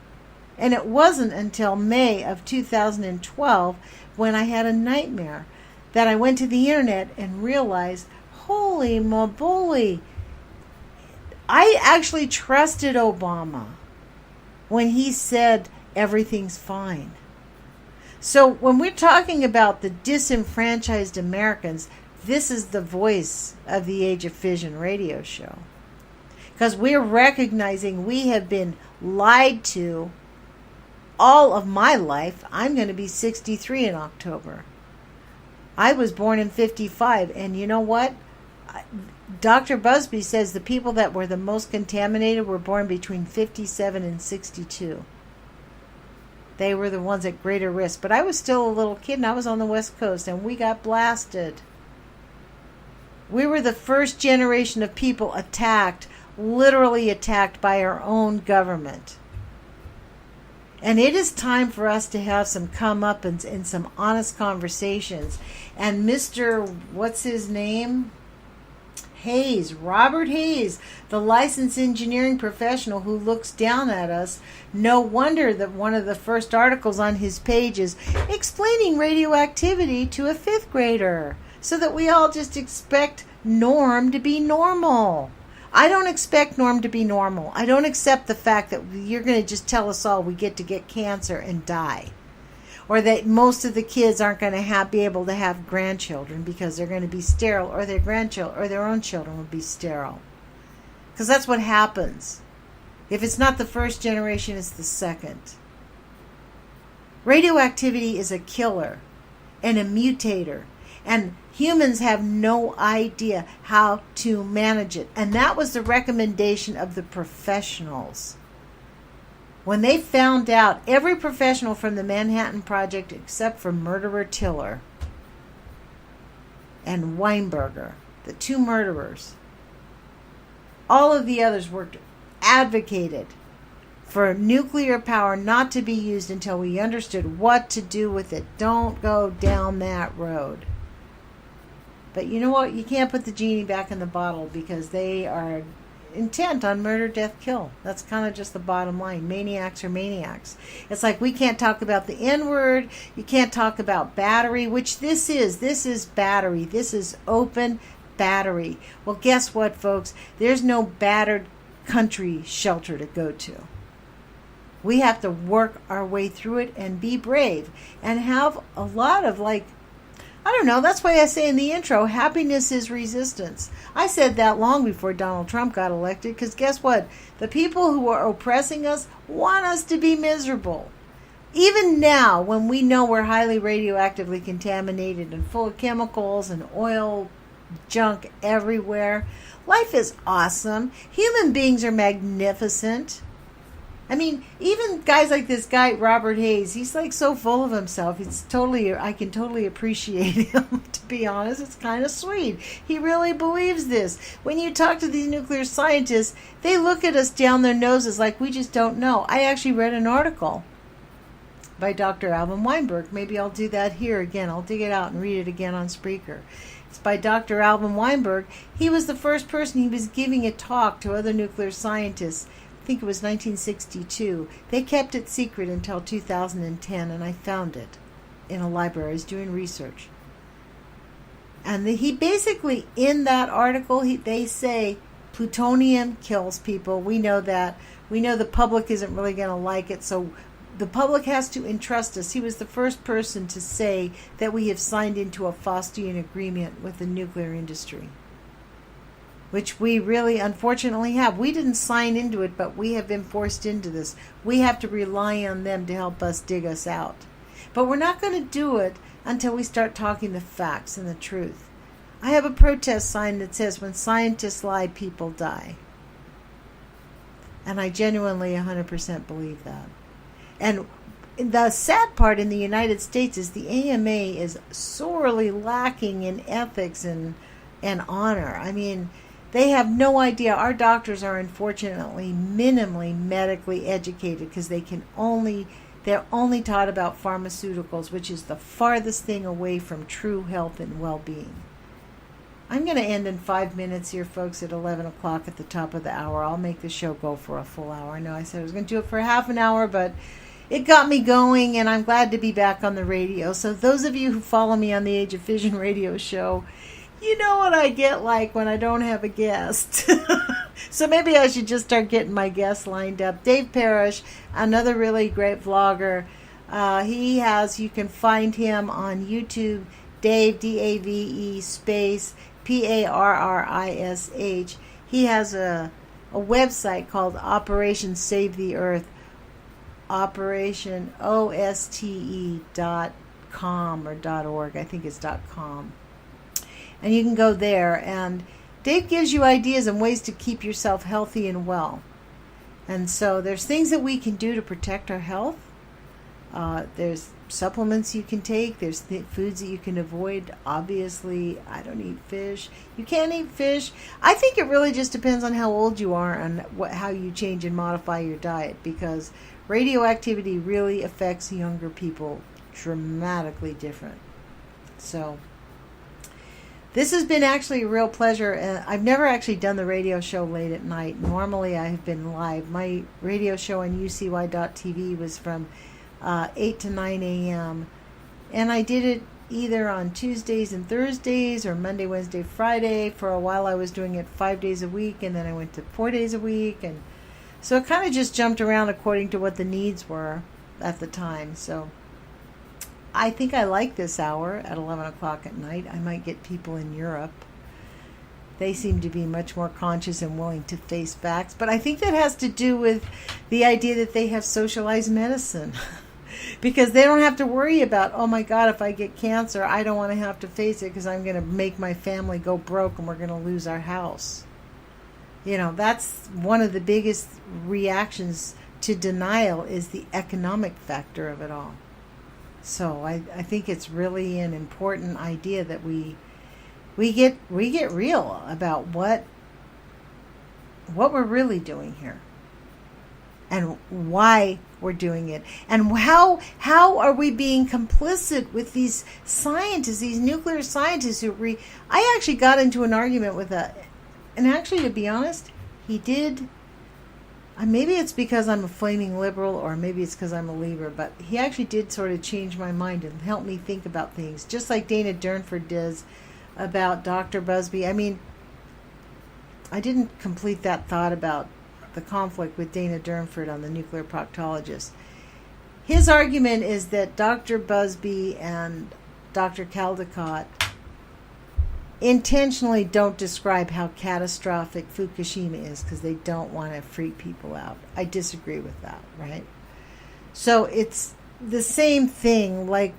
And it wasn't until May of 2012 when I had a nightmare that I went to the internet and realized, holy moly, I actually trusted Obama when he said everything's fine. So when we're talking about the disenfranchised Americans, this is the voice of the Age of Fission radio show. Because we're recognizing we have been lied to all of my life. I'm going to be 63 in October. I was born in 55, and you know what? Dr. Busby says the people that were the most contaminated were born between 57 and 62. They were the ones at greater risk. But I was still a little kid, and I was on the West Coast, and we got blasted. We were the first generation of people attacked, literally attacked by our own government. And it is time for us to have some comeuppance and some honest conversations. And Mr. what's his name? Hayes, Robert Hayes, the licensed engineering professional who looks down at us. No wonder that one of the first articles on his page is explaining radioactivity to a fifth grader, so that we all just expect Norm to be normal. I don't expect Norm to be normal. I don't accept the fact that you're going to just tell us all we get to get cancer and die. Or that most of the kids aren't going to be able to have grandchildren because they're going to be sterile, or their grandchildren or their own children will be sterile. Because that's what happens. If it's not the first generation, it's the second. Radioactivity is a killer and a mutator. And humans have no idea how to manage it. And that was the recommendation of the professionals. When they found out, every professional from the Manhattan Project, except for Murderer Tiller and Weinberger, the two murderers, all of the others advocated for nuclear power not to be used until we understood what to do with it. Don't go down that road. But you know what? You can't put the genie back in the bottle, because they are intent on murder, death, kill. That's kind of just the bottom line. Maniacs are maniacs. It's like we can't talk about the N-word. You can't talk about battery, which this is. This is battery. This is open battery. Well, guess what, folks? There's no battered country shelter to go to. We have to work our way through it and be brave and have a lot of I don't know, that's why I say in the intro, happiness is resistance. I said that long before Donald Trump got elected, because guess what? The people who are oppressing us want us to be miserable. Even now, when we know we're highly radioactively contaminated and full of chemicals and oil junk everywhere, life is awesome. Human beings are magnificent. I mean, even guys like this guy, Robert Hayes, he's so full of himself. I can totally appreciate him, to be honest. It's kind of sweet. He really believes this. When you talk to these nuclear scientists, they look at us down their noses like we just don't know. I actually read an article by Dr. Alvin Weinberg. Maybe I'll do that here again. I'll dig it out and read it again on Spreaker. It's by Dr. Alvin Weinberg. He was the first person. He was giving a talk to other nuclear scientists. I think it was 1962. They kept it secret until 2010, and I found it in a library. I was doing research. And he basically, in that article, they say plutonium kills people. We know that. We know the public isn't really going to like it, so the public has to entrust us. He was the first person to say that we have signed into a Faustian agreement with the nuclear industry, which we really unfortunately have. We didn't sign into it, but we have been forced into this. We have to rely on them to help us dig us out. But we're not going to do it until we start talking the facts and the truth. I have a protest sign that says, when scientists lie, people die. And I genuinely 100% believe that. And the sad part in the United States is the AMA is sorely lacking in ethics and honor. I mean, they have no idea. Our doctors are unfortunately minimally medically educated, because they're only taught about pharmaceuticals, which is the farthest thing away from true health and well-being. I'm going to end in 5 minutes here, folks, at 11 o'clock at the top of the hour. I'll make the show go for a full hour. I know I said I was going to do it for half an hour, but it got me going, and I'm glad to be back on the radio. So those of you who follow me on the Age of Fission radio show, you know what I get like when I don't have a guest. So maybe I should just start getting my guests lined up. Dave Parrish, another really great vlogger. You can find him on YouTube, Dave, Dave, space, Parrish. He has a website called Operation Save the Earth, OPERATIONOSTE.com or .org. I think it's .com. And you can go there, and Dave gives you ideas and ways to keep yourself healthy and well. And so there's things that we can do to protect our health. There's supplements you can take. There's foods that you can avoid. Obviously, I don't eat fish. You can't eat fish. I think it really just depends on how old you are and how you change and modify your diet, because radioactivity really affects younger people dramatically different. So this has been actually a real pleasure. I've never actually done the radio show late at night. Normally I have been live. My radio show on UCY.TV was from 8 to 9 a.m. And I did it either on Tuesdays and Thursdays or Monday, Wednesday, Friday. For a while I was doing it 5 days a week, and then I went to 4 days a week. And so it kind of just jumped around according to what the needs were at the time. So I think I like this hour at 11 o'clock at night. I might get people in Europe. They seem to be much more conscious and willing to face facts. But I think that has to do with the idea that they have socialized medicine. Because they don't have to worry about, oh my God, if I get cancer, I don't want to have to face it because I'm going to make my family go broke and we're going to lose our house. You know, that's one of the biggest reactions to denial, is the economic factor of it all. So I think it's really an important idea that we get real about what we're really doing here, and why we're doing it, and how are we being complicit with these scientists, these nuclear scientists I actually got into an argument with and actually, to be honest, he did. Maybe it's because I'm a flaming liberal, or maybe it's because I'm a Libra, but he actually did sort of change my mind and help me think about things, just like Dana Durnford does about Dr. Busby. I mean, I didn't complete that thought about the conflict with Dana Durnford on the nuclear proctologist. His argument is that Dr. Busby and Dr. Caldecott intentionally don't describe how catastrophic Fukushima is because they don't want to freak people out. I disagree with that, right? So it's the same thing, like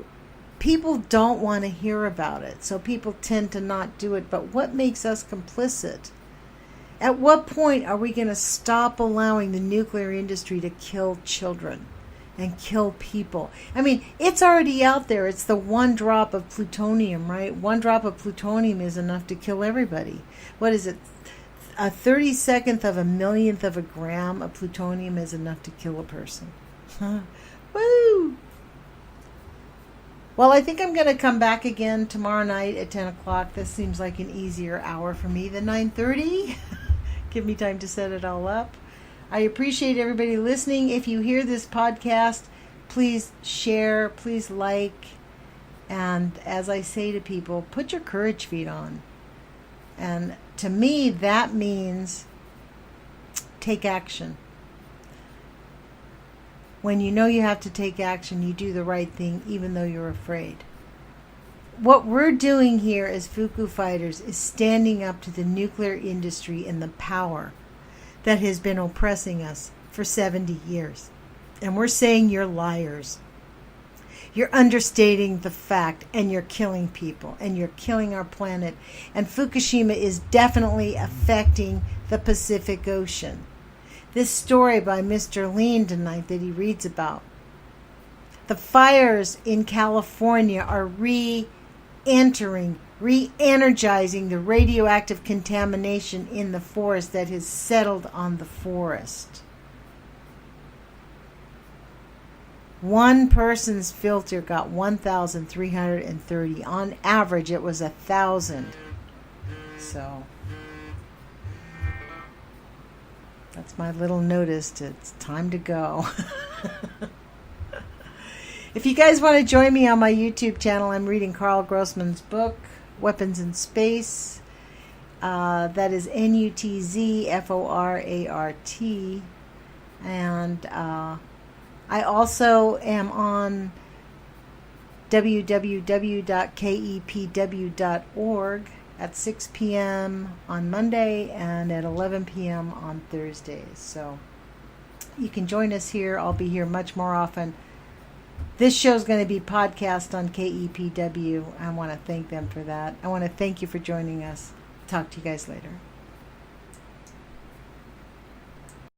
people don't want to hear about it, so people tend to not do it. But what makes us complicit? At what point are we going to stop allowing the nuclear industry to kill children and kill people? I mean, it's already out there. It's the one drop of plutonium, right? One drop of plutonium is enough to kill everybody. What is it? A 32nd of a millionth of a gram of plutonium is enough to kill a person. Woo! Well, I think I'm going to come back again tomorrow night at 10 o'clock. This seems like an easier hour for me than 9:30. Give me time to set it all up. I appreciate everybody listening. If you hear this podcast, please share, please like. And as I say to people, put your courage feet on. And to me, that means take action. When you know you have to take action, you do the right thing even though you're afraid. What we're doing here as Fuku fighters is standing up to the nuclear industry and the power that has been oppressing us for 70 years. And we're saying you're liars. You're understating the fact, and you're killing people, and you're killing our planet. And Fukushima is definitely affecting the Pacific Ocean. This story by Mr. Lean tonight that he reads about. The fires in California are re-energizing the radioactive contamination in the forest that has settled on the forest. One person's filter got 1,330. On average, it was 1,000. So that's my little notice. It's time to go. If you guys want to join me on my YouTube channel, I'm reading Carl Grossman's book, Weapons in Space. That is Nutzforart. And I also am on www.kepw.org at 6 p.m. on Monday and at 11 p.m. on Thursdays. So you can join us here. I'll be here much more often. This show is going to be podcast on KEPW. I want to thank them for that. I want to thank you for joining us. Talk to you guys later.